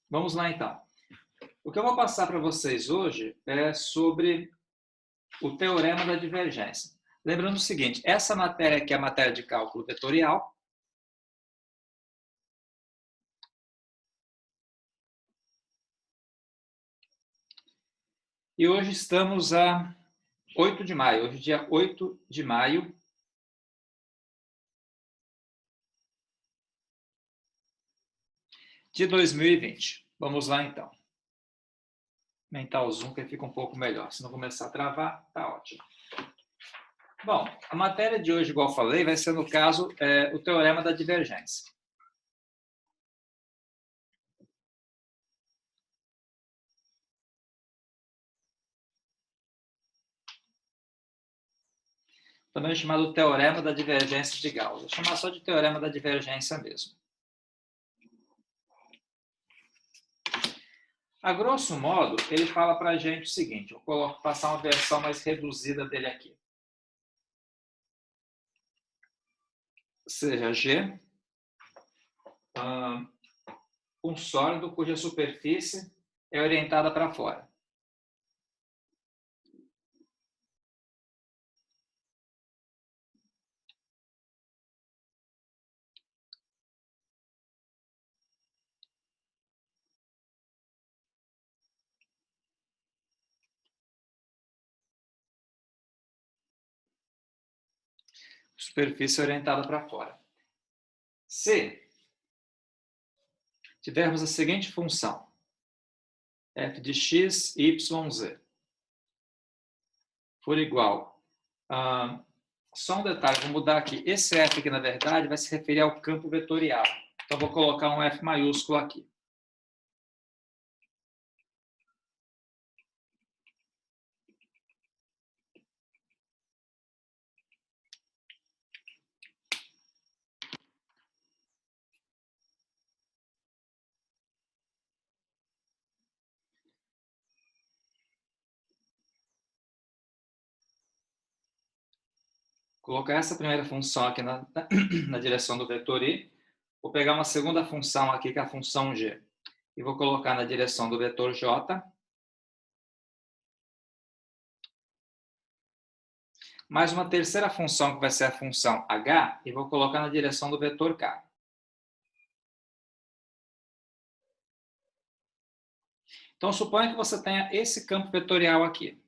Vamos lá, então. O que eu vou passar para vocês hoje é sobre o teorema da divergência. Lembrando o seguinte, essa matéria aqui é a matéria de cálculo vetorial. E hoje estamos a 8 de maio. Hoje, dia 8 de maio de 2020. Vamos lá, então. Aumentar o zoom que fica um pouco melhor. Se não começar a travar, tá ótimo. Bom, a matéria de hoje, igual eu falei, vai ser, no caso, o teorema da divergência. Também é chamado teorema da divergência de Gauss. Vou chamar só de teorema da divergência mesmo. A grosso modo, ele fala para a gente o seguinte, vou passar uma versão mais reduzida dele aqui. Seja G, um sólido cuja superfície é orientada para fora. Superfície orientada para fora. Se tivermos a seguinte função, f de x, y, z, for igual a... Só um detalhe, vou mudar aqui. Esse f aqui, na verdade, vai se referir ao campo vetorial. Então, vou colocar um F maiúsculo aqui. Colocar essa primeira função aqui na direção do vetor i. Vou pegar uma segunda função aqui, que é a função g. E vou colocar na direção do vetor j. Mais uma terceira função, que vai ser a função h. E vou colocar na direção do vetor k. Então, suponha que você tenha esse campo vetorial aqui.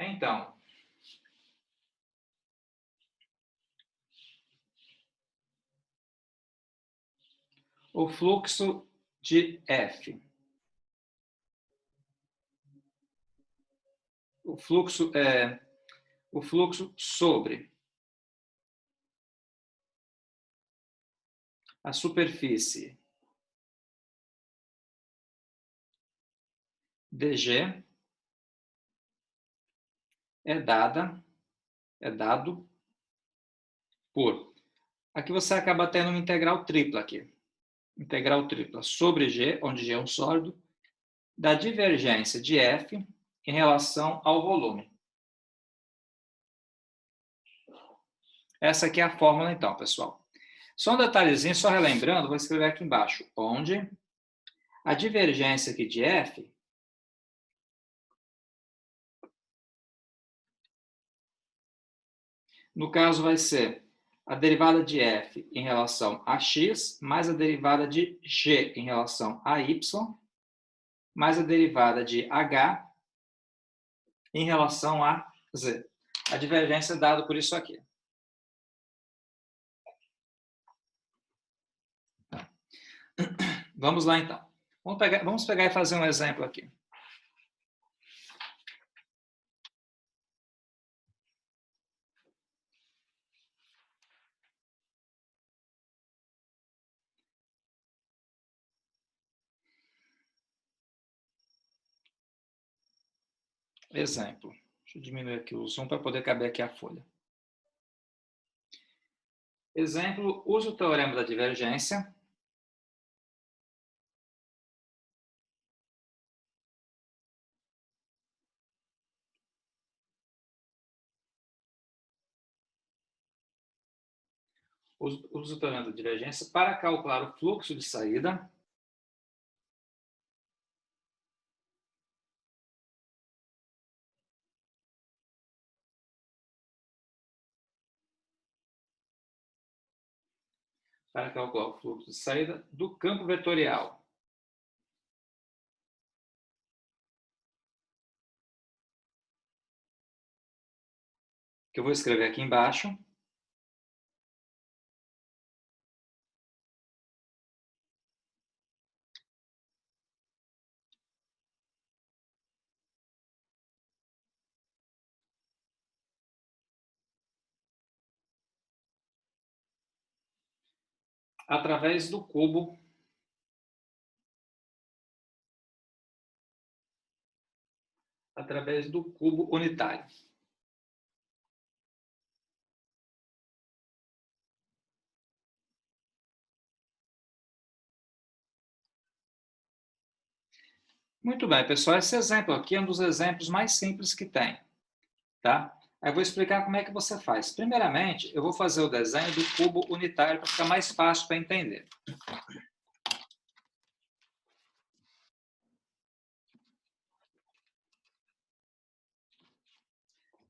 Então, o fluxo de F. O fluxo sobre a superfície dg é dado por... Aqui você acaba tendo uma integral tripla aqui. Integral tripla sobre G, onde G é um sólido, da divergência de F em relação ao volume. Essa aqui é a fórmula, então, pessoal. Só um detalhezinho, só relembrando, vou escrever aqui embaixo, onde a divergência aqui de F no caso vai ser a derivada de f em relação a x, mais a derivada de g em relação a y, mais a derivada de h em relação a z. A divergência é dada por isso aqui. Vamos lá, então. Vamos pegar e fazer um exemplo aqui. Exemplo. Deixa eu diminuir aqui o zoom para poder caber aqui a folha. Exemplo, use o teorema da divergência. Uso o teorema da divergência para calcular o fluxo de saída do campo vetorial que eu vou escrever aqui embaixo, através do cubo unitário. Muito bem, pessoal, esse exemplo aqui é um dos exemplos mais simples que tem, tá? Aí eu vou explicar como é que você faz. Primeiramente, eu vou fazer o desenho do cubo unitário para ficar mais fácil para entender.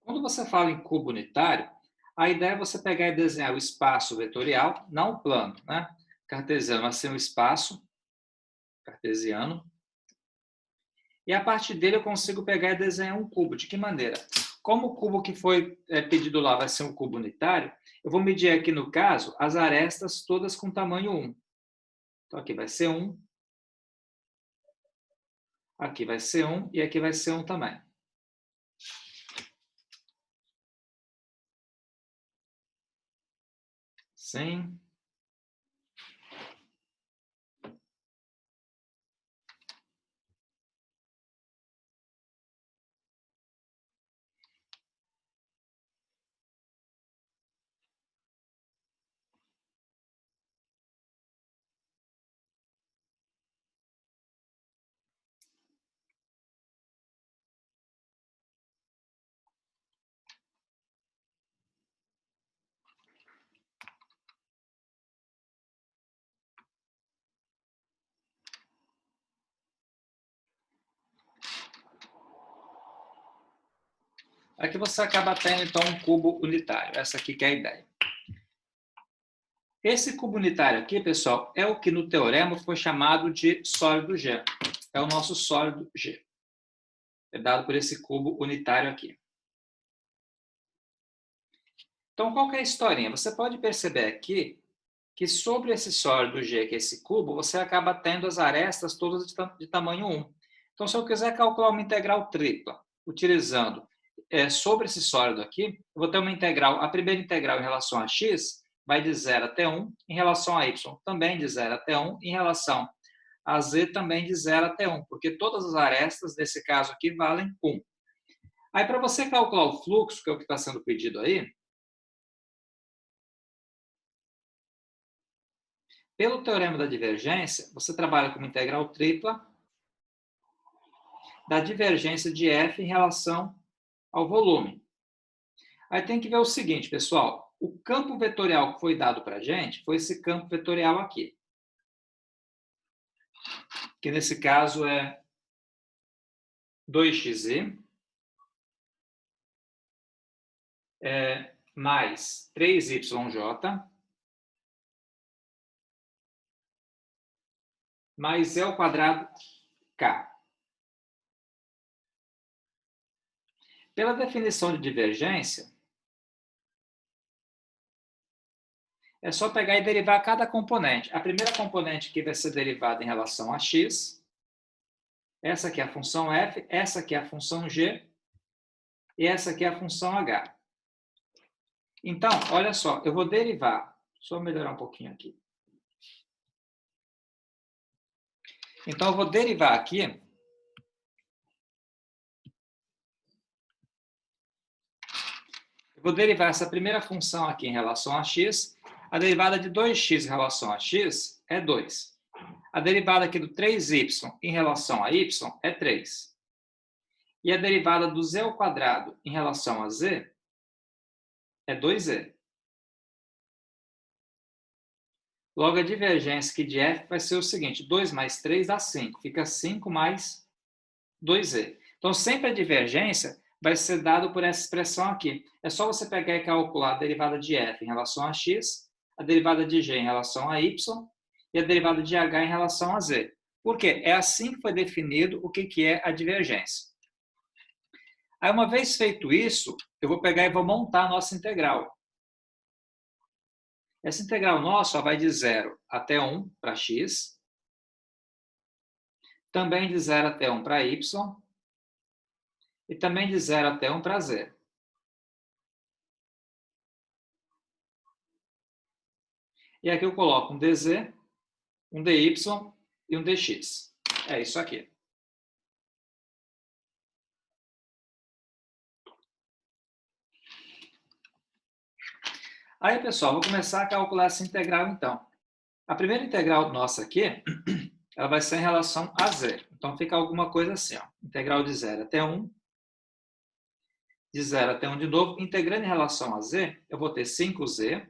Quando você fala em cubo unitário, a ideia é você pegar e desenhar o espaço vetorial, não o plano, né? Cartesiano, mas sim o espaço cartesiano. E a partir dele eu consigo pegar e desenhar um cubo. De que maneira? Como o cubo que foi pedido lá vai ser um cubo unitário, eu vou medir aqui, no caso, as arestas todas com tamanho 1. Então, aqui vai ser 1, aqui vai ser 1 e aqui vai ser 1 também. Sim. Aqui você acaba tendo, então, um cubo unitário. Essa aqui que é a ideia. Esse cubo unitário aqui, pessoal, é o que no teorema foi chamado de sólido G. É o nosso sólido G. É dado por esse cubo unitário aqui. Então, qual que é a historinha? Você pode perceber aqui que sobre esse sólido G, que é esse cubo, você acaba tendo as arestas todas de tamanho 1. Então, se eu quiser calcular uma integral tripla, utilizando sobre esse sólido aqui, eu vou ter uma integral, a primeira integral em relação a x vai de 0 até 1, em relação a y também de 0 até 1, em relação a z também de 0 até 1, porque todas as arestas, nesse caso aqui, valem 1. Aí, para você calcular o fluxo, que é o que está sendo pedido aí, pelo teorema da divergência, você trabalha com uma integral tripla da divergência de f em relação ao volume. Aí tem que ver o seguinte, pessoal. O campo vetorial que foi dado para a gente foi esse campo vetorial aqui. Que nesse caso é 2xi mais 3yj mais e ao quadrado k. Pela definição de divergência, é só pegar e derivar cada componente. A primeira componente aqui vai ser derivada em relação a x. Essa aqui é a função f, essa aqui é a função g e essa aqui é a função h. Então, olha só, eu vou derivar. Só melhorar um pouquinho aqui. Então, eu vou derivar aqui. Eu vou derivar essa primeira função aqui em relação a x. A derivada de 2x em relação a x é 2. A derivada aqui do 3y em relação a y é 3. E a derivada do z ao quadrado em relação a z é 2z. Logo, a divergência aqui de f vai ser o seguinte, 2 mais 3 dá 5, fica 5 mais 2z. Então, sempre a divergência vai ser dada por essa expressão aqui. É só você pegar e calcular a derivada de f em relação a x, a derivada de g em relação a y e a derivada de h em relação a z. Por quê? É assim que foi definido o que é a divergência. Aí, uma vez feito isso, eu vou pegar e vou montar a nossa integral. Essa integral nossa vai de 0 até 1 para x, também de 0 até 1 para y, e também de 0 até 1 para z. E aqui eu coloco um dz, um dy e um dx. É isso aqui. Aí, pessoal, vou começar a calcular essa integral, então. A primeira integral nossa aqui, ela vai ser em relação a z. Então, fica alguma coisa assim, ó. Integral de 0 até 1, de 0 até 1 de novo. Integrando em relação a z, eu vou ter 5z,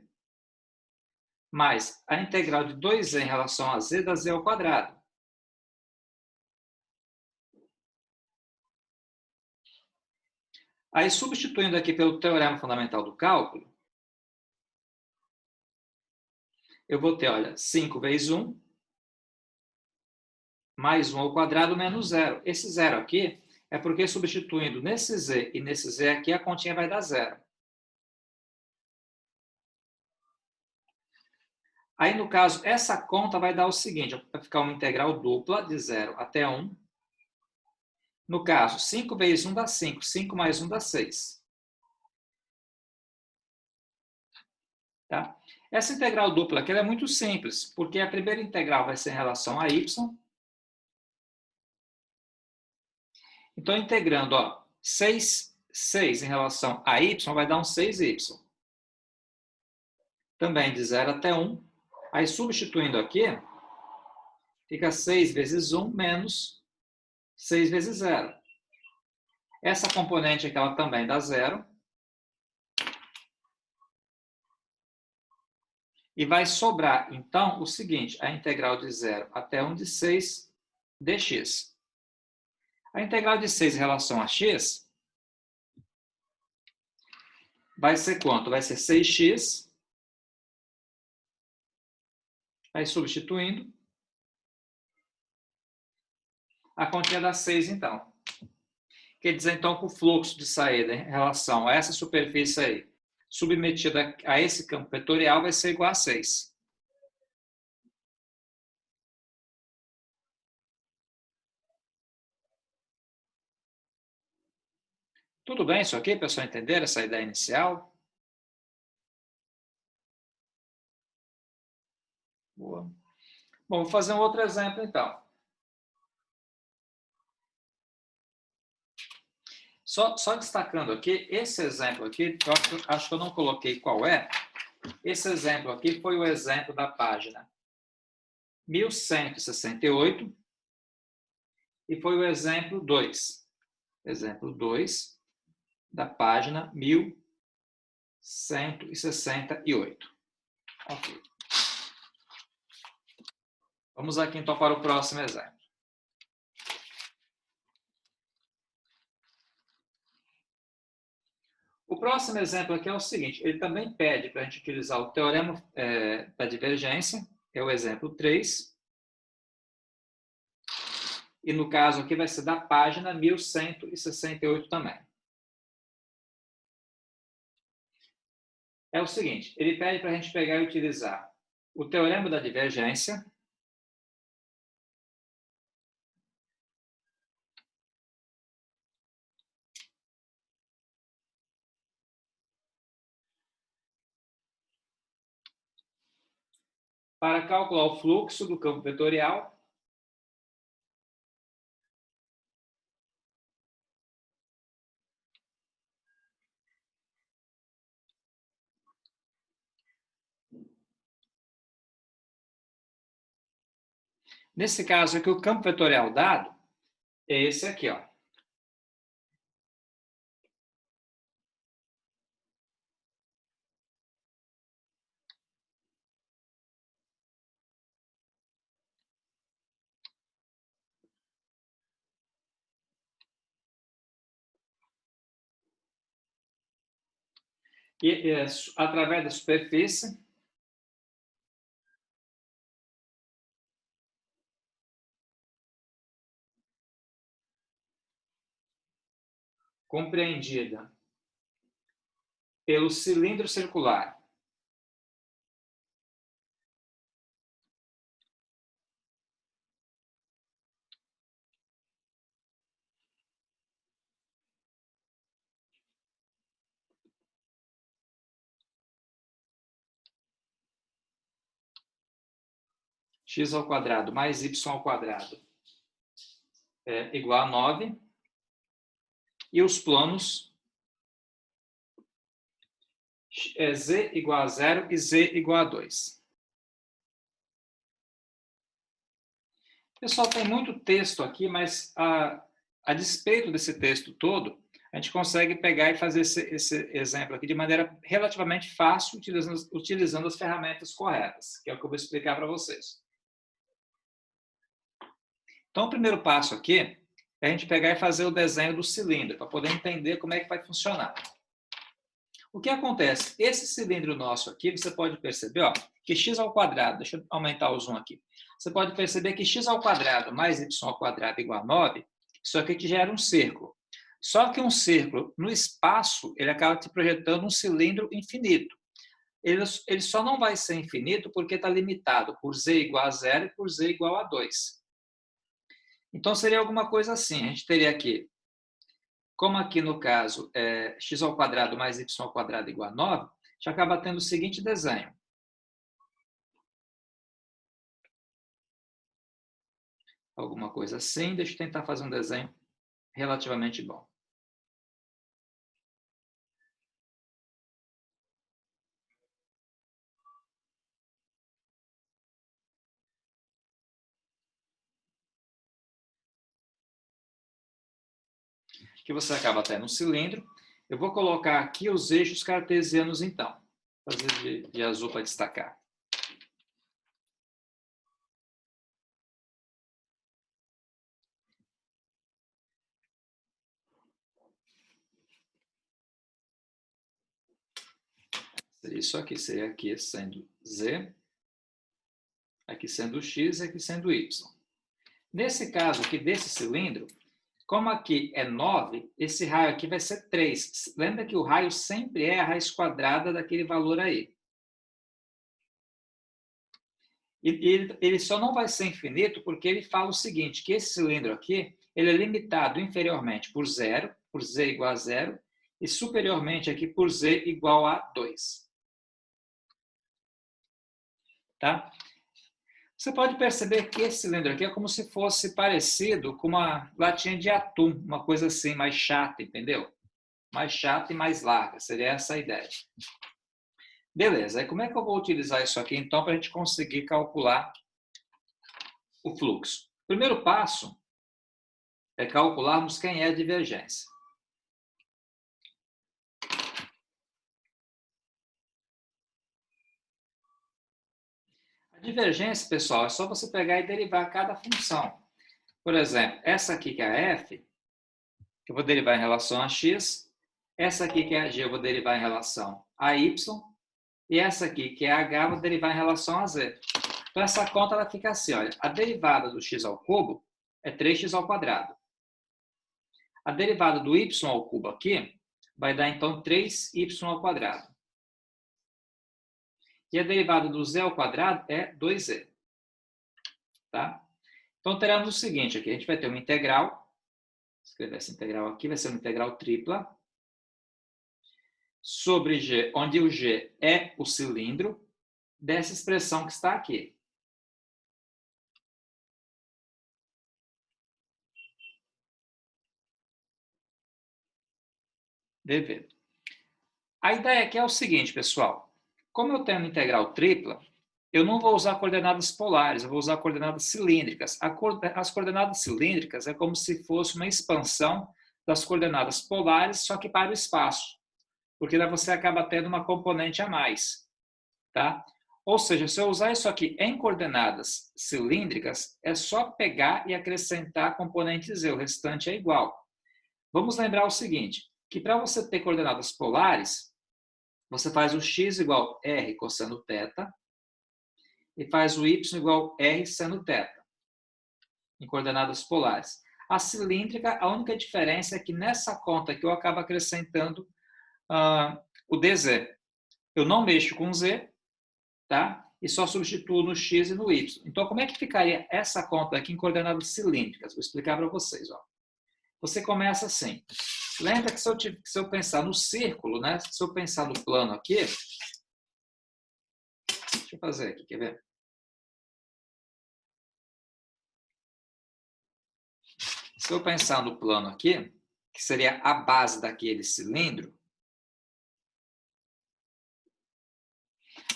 mais a integral de 2z em relação a z dá z ao quadrado. Aí, substituindo aqui pelo teorema fundamental do cálculo, eu vou ter, olha, 5 vezes 1, mais 1 ao quadrado menos 0. Esse 0 aqui é porque substituindo nesse z e nesse z aqui, a continha vai dar 0. Aí, no caso, essa conta vai dar o seguinte, vai ficar uma integral dupla de 0 até 1. No caso, 5 vezes 1 dá 5, 5 mais 1 dá 6. Tá? Essa integral dupla aqui é muito simples, porque a primeira integral vai ser em relação a y. Então, integrando, ó, 6 em relação a y vai dar um 6y. Também de 0 até 1. Aí, substituindo aqui, fica 6 vezes 1 menos 6 vezes 0. Essa componente aqui ela também dá 0. E vai sobrar, então, o seguinte, a integral de 0 até 1 de 6 dx. A integral de 6 em relação a x vai ser quanto? Vai ser 6x. Aí, substituindo, a continha dá 6, então. Quer dizer, então, que o fluxo de saída em relação a essa superfície aí, submetida a esse campo vetorial, vai ser igual a 6. Tudo bem isso aqui, pessoal? Entenderam essa ideia inicial? Boa. Bom, vou fazer um outro exemplo, então. Só destacando aqui, esse exemplo aqui, eu acho que eu não coloquei qual é. Esse exemplo aqui foi o exemplo da página 1168 e foi o exemplo 2. Exemplo 2 da página 1168. Ok. Vamos aqui então para o próximo exemplo. O próximo exemplo aqui é o seguinte, ele também pede para a gente utilizar o teorema da divergência, é o exemplo 3. E no caso aqui vai ser da página 1168 também. É o seguinte, ele pede para a gente pegar e utilizar o teorema da divergência para calcular o fluxo do campo vetorial nesse caso aqui, o campo vetorial dado é esse aqui, ó. através da superfície, compreendida pelo cilindro circular x ao quadrado mais y ao quadrado é igual a 9, e os planos é z igual a 0 e z igual a 2. Pessoal, tem muito texto aqui, mas a despeito desse texto todo, a gente consegue pegar e fazer esse exemplo aqui de maneira relativamente fácil, utilizando as ferramentas corretas, que é o que eu vou explicar para vocês. Então, o primeiro passo aqui é a gente pegar e fazer o desenho do cilindro, para poder entender como é que vai funcionar. O que acontece? Esse cilindro nosso aqui, você pode perceber, ó, que x ao quadrado, deixa eu aumentar o zoom aqui, você pode perceber que x ao quadrado mais y ao quadrado igual a 9, isso aqui te gera um círculo. Só que um círculo, no espaço, ele acaba te projetando um cilindro infinito. Ele só não vai ser infinito porque está limitado por z igual a 0 e por z igual a 2. Então, seria alguma coisa assim. A gente teria aqui, como aqui no caso é x ao quadrado mais y ao quadrado igual a 9, já acaba tendo o seguinte desenho. Alguma coisa assim. Deixa eu tentar fazer um desenho relativamente bom. Que você acaba tendo um cilindro. Eu vou colocar aqui os eixos cartesianos, então. Vou fazer de azul para destacar. Isso aqui seria aqui sendo z, aqui sendo x e aqui sendo y. Nesse caso aqui desse cilindro, como aqui é 9, esse raio aqui vai ser 3. Lembra que o raio sempre é a raiz quadrada daquele valor aí. E ele só não vai ser infinito porque ele fala o seguinte, que esse cilindro aqui, ele é limitado inferiormente por 0, por z igual a 0, e superiormente aqui por z igual a 2. Tá? Você pode perceber que esse cilindro aqui é como se fosse parecido com uma latinha de atum, uma coisa assim, mais chata, entendeu? Mais chata e mais larga, seria essa a ideia. Beleza, aí como é que eu vou utilizar isso aqui, então, para a gente conseguir calcular o fluxo? O primeiro passo é calcularmos quem é a divergência. A divergência, pessoal, é só você pegar e derivar cada função. Por exemplo, essa aqui que é a f, eu vou derivar em relação a x. Essa aqui que é a g, eu vou derivar em relação a y. E essa aqui que é a h, eu vou derivar em relação a z. Então, essa conta ela fica assim, olha, a derivada do x ao cubo é 3x ao quadrado. A derivada do y ao cubo aqui vai dar, então, 3y ao quadrado. E a derivada do z ao quadrado é 2z. Tá? Então, teremos o seguinte aqui. A gente vai ter uma integral. Vou escrever essa integral aqui. Vai ser uma integral tripla. Sobre g, onde o g é o cilindro dessa expressão que está aqui. dv. A ideia aqui é o seguinte, pessoal. Como eu tenho uma integral tripla, eu não vou usar coordenadas polares, eu vou usar coordenadas cilíndricas. As coordenadas cilíndricas é como se fosse uma expansão das coordenadas polares, só que para o espaço. Porque daí você acaba tendo uma componente a mais. Tá? Ou seja, se eu usar isso aqui em coordenadas cilíndricas, é só pegar e acrescentar a componente z, o restante é igual. Vamos lembrar o seguinte, que para você ter coordenadas polares, você faz o x igual r cosseno θ e faz o y igual r seno θ, em coordenadas polares. A cilíndrica, a única diferença é que nessa conta aqui eu acabo acrescentando o dz. Eu não mexo com z, tá? E só substituo no x e no y. Então, como é que ficaria essa conta aqui em coordenadas cilíndricas? Vou explicar para vocês. Ó. Você começa assim. Lembra que se eu pensar no círculo, né? Se eu pensar no plano aqui, deixa eu fazer aqui, quer ver? Se eu pensar no plano aqui, que seria a base daquele cilindro,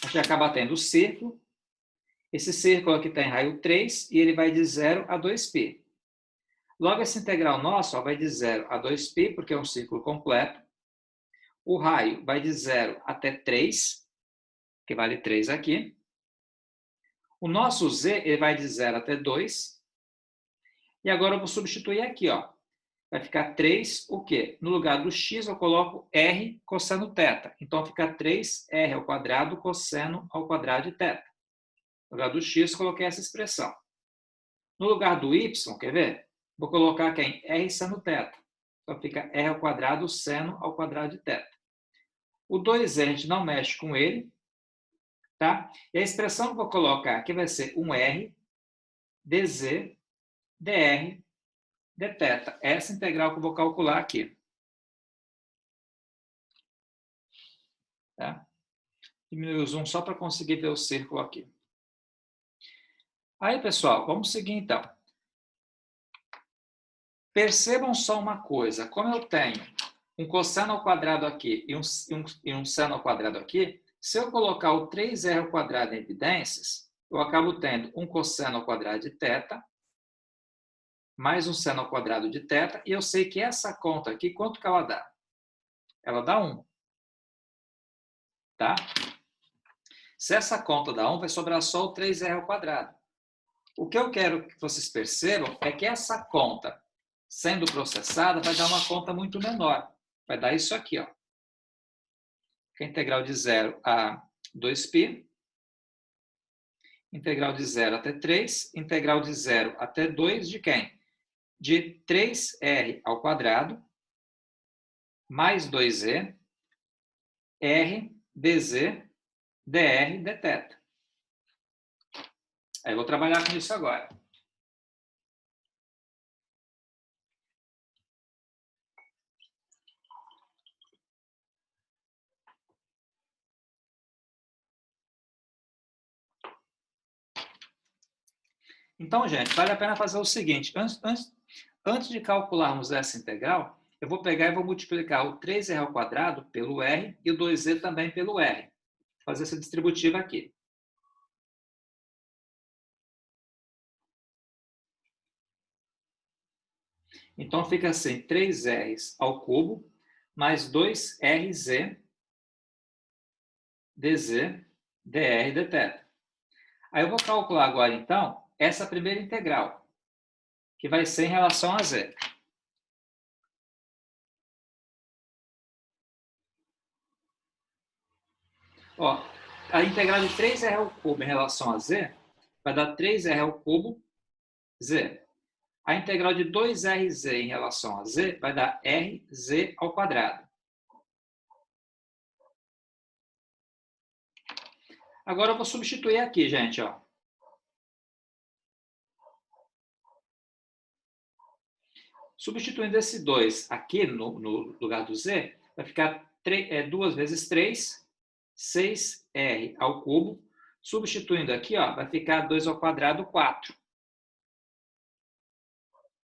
a gente acaba tendo o círculo. Esse círculo aqui está em raio 3 e ele vai de 0 a 2π. Logo, essa integral nossa vai de 0 a 2π, porque é um círculo completo. O raio vai de 0 até 3, que vale 3 aqui. O nosso z ele vai de 0 até 2. E agora eu vou substituir aqui, ó. Vai ficar 3 o quê? No lugar do x eu coloco r cosseno θ. Então fica 3r ao quadrado cosseno ao quadrado de θ. No lugar do x coloquei essa expressão. No lugar do y, quer ver? Vou colocar quem? R seno θ. Então fica r ao quadrado seno ao quadrado de θ. O 2r a gente não mexe com ele, tá? E a expressão que eu vou colocar aqui vai ser 1r dz dr dθ. Essa integral que eu vou calcular aqui. Tá? Diminuir o zoom só para conseguir ver o círculo aqui. Aí, pessoal, vamos seguir então. Percebam só uma coisa. Como eu tenho um cosseno ao quadrado aqui e um seno ao quadrado aqui, se eu colocar o 3r ao quadrado em evidências, eu acabo tendo um cosseno ao quadrado de θ, mais um seno ao quadrado de θ, e eu sei que essa conta aqui, quanto que ela dá? Ela dá 1. Tá? Se essa conta dá 1, vai sobrar só o 3r ao quadrado. O que eu quero que vocês percebam é que essa conta, sendo processada, vai dar uma conta muito menor. Vai dar isso aqui, ó. Que é a integral de 0 a 2π, integral de 0 até 3, integral de 0 até 2 de quem? De 3r ao quadrado, mais 2e, r dz dr dθ. Aí eu vou trabalhar com isso agora. Então, gente, vale a pena fazer o seguinte. Antes de calcularmos essa integral, eu vou pegar e vou multiplicar o 3r ao quadrado pelo r e o 2e também pelo r. Vou fazer essa distributiva aqui. Então, fica assim, 3r's ao cubo mais 2rz dz dr dθ. Aí eu vou calcular agora, então, essa primeira integral, que vai ser em relação a z. Ó, a integral de 3r ao cubo em relação a z vai dar 3r ao cubo z. A integral de 2rz em relação a z vai dar rz ao quadrado. Agora eu vou substituir aqui, gente. Ó. Substituindo esse 2 aqui no lugar do z, vai ficar 2 vezes 3, 6r ao cubo. Substituindo aqui, ó, vai ficar 2 ao quadrado, 4.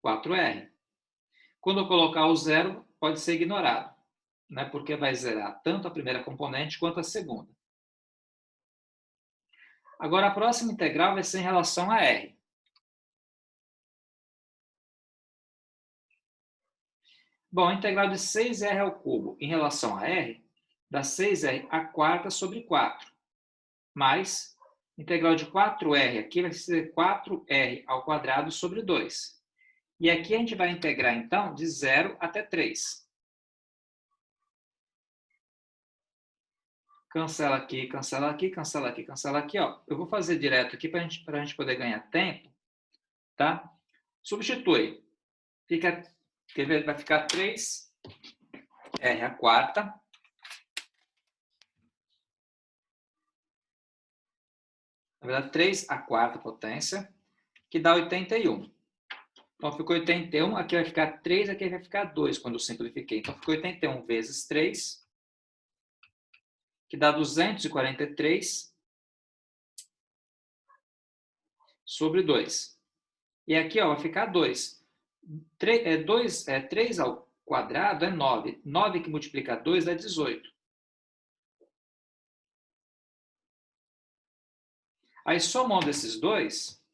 4r. Quando eu colocar o zero, pode ser ignorado, né? Porque vai zerar tanto a primeira componente quanto a segunda. Agora, a próxima integral vai ser em relação a r. Bom, a integral de 6r ao cubo em relação a r dá 6r a quarta sobre 4. Mais, integral de 4r aqui vai ser 4r ao quadrado sobre 2. E aqui a gente vai integrar, então, de 0 até 3. cancela aqui, cancela aqui, cancela aqui, cancela aqui. Ó. Eu vou fazer direto aqui para a gente poder ganhar tempo. Tá? Substitui. Quer ver? Vai ficar 3R à quarta. Na verdade, 3 à quarta potência, que dá 81. Então, ficou 81, aqui vai ficar 3, aqui vai ficar 2, quando eu simplifiquei. Então, ficou 81 vezes 3, que dá 243 sobre 2. E aqui ó, vai ficar 2. 3 ao quadrado é 9. 9 que multiplica 2 dá 18. Aí, somando esses dois,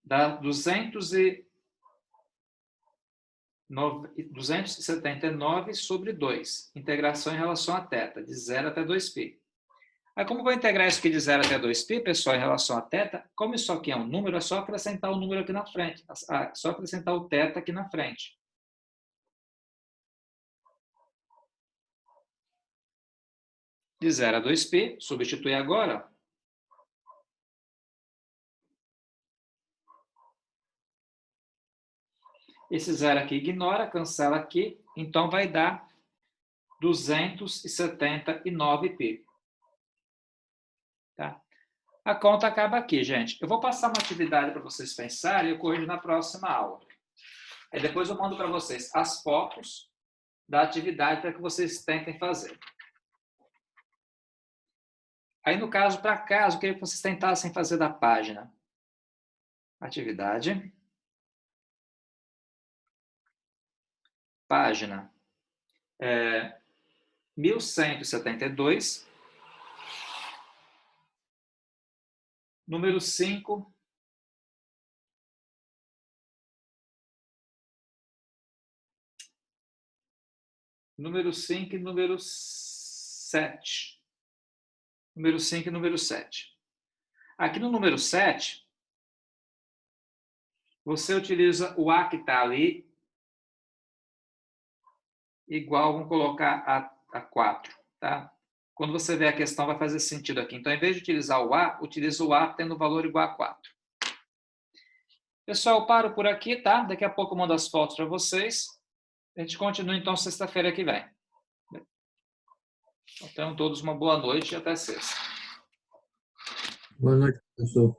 dá 279 sobre 2. Integração em relação a θ, de 0 até 2π. Aí, como vou integrar isso aqui de 0 até 2π, pessoal, em relação a θ, como isso aqui é um número, é só acrescentar o número aqui na frente. Só acrescentar o θ aqui na frente. De 0 a 2π, substitui agora. Esse 0 aqui ignora, cancela aqui, então vai dar 279π. Tá? A conta acaba aqui, gente. Eu vou passar uma atividade para vocês pensarem e eu corrijo na próxima aula. Aí depois eu mando para vocês as fotos da atividade para que vocês tentem fazer. Aí, no caso, para casa, eu queria que vocês tentassem fazer da página. Atividade. Página 1172. Número 5. Número 5 e número 7. Número 5 e número 7. Aqui no número 7, você utiliza o A que está ali, igual, vamos colocar a 4. Tá? Quando você vê a questão, vai fazer sentido aqui. Então, em vez de utilizar o A, utiliza o A tendo valor igual a 4. Pessoal, eu paro por aqui, tá? Daqui a pouco eu mando as fotos para vocês. A gente continua, então, sexta-feira que vem. Então, tenham todos uma boa noite e até sexta. Boa noite, professor.